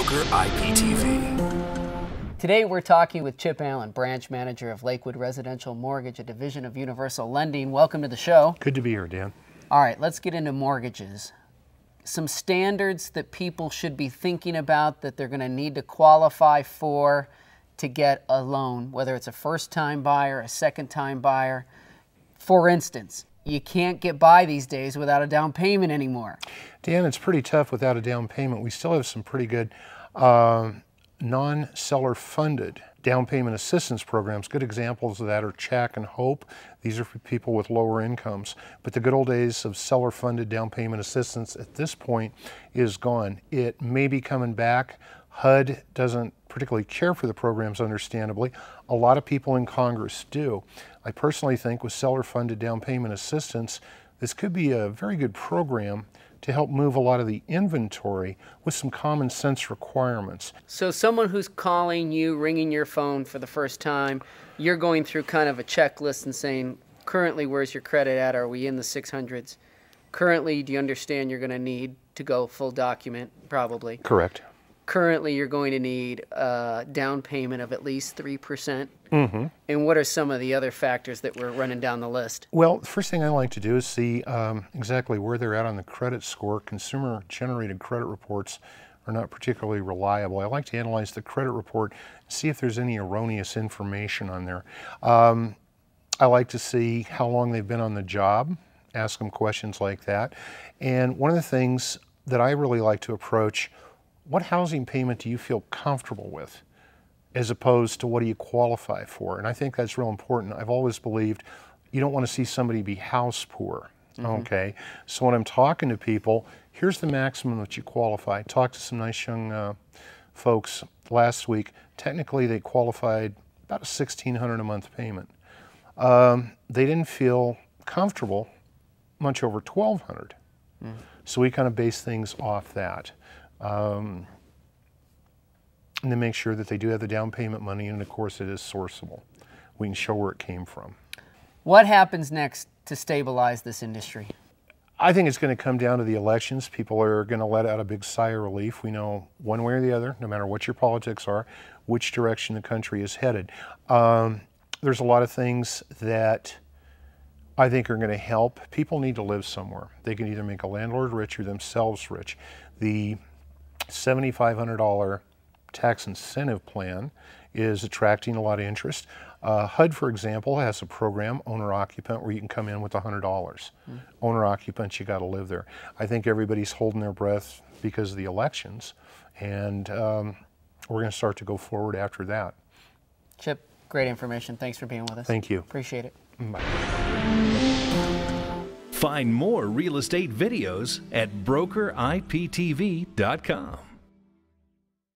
Broker IPTV. Today we're talking with Chip Allen, branch manager of Lakewood Residential Mortgage, a division of Universal Lending. Welcome to the show. Good to be here, Dan. All right, let's get into mortgages. Some standards that people should be thinking about that they're going to need to qualify for to get a loan, whether it's a first-time buyer, a second-time buyer. For instance, you can't get by these days without a down payment anymore. Dan, it's pretty tough without a down payment. We still have some pretty good non-seller funded down payment assistance programs. Good examples of that are Check and Hope. These are for people with lower incomes. But the good old days of seller funded down payment assistance at this point is gone. It may be coming back. HUD doesn't particularly care for the programs, understandably. A lot of people in Congress do. I personally think with seller funded down payment assistance, this could be a very good program to help move a lot of the inventory with some common sense requirements. So someone who's calling you, ringing your phone for the first time, you're going through kind of a checklist and saying, currently, where's your credit at? Are we in the 600s? Currently, do you understand you're going to need to go full document? Probably. Correct. Currently, you're going to need a down payment of at least 3%. Mm-hmm. And what are some of the other factors that we're running down the list? Well, the first thing I like to do is see exactly where they're at on the credit score. Consumer-generated credit reports are not particularly reliable. I like to analyze the credit report, see if there's any erroneous information on there. I like to see how long they've been on the job, ask them questions like that. And one of the things that I really like to approach, what housing payment do you feel comfortable with, as opposed to what do you qualify for? And I think that's real important. I've always believed you don't want to see somebody be house poor, okay? So when I'm talking to people, here's the maximum that you qualify. I talked to some nice young folks last week. Technically, they qualified about a $1,600 a month payment. They didn't feel comfortable much over $1,200. So we kind of base things off that. And then make sure that they do have the down payment money, and of course it is sourceable. We can show where it came from. What happens next to stabilize this industry? I think it's going to come down to the elections. People are going to let out a big sigh of relief. We know one way or the other, no matter what your politics are, which direction the country is headed. There's a lot of things that I think are going to help. People need to live somewhere. They can either make a landlord rich or themselves rich. The $7,500 tax incentive plan is attracting a lot of interest. HUD, for example, has a program, owner-occupant, where you can come in with $100. Owner-occupant, you got to live there. I think everybody's holding their breath because of the elections, and we're going to start to go forward after that. Chip, great information. Thanks for being with us. Thank you. Appreciate it. Bye. Find more real estate videos at brokeriptv.com.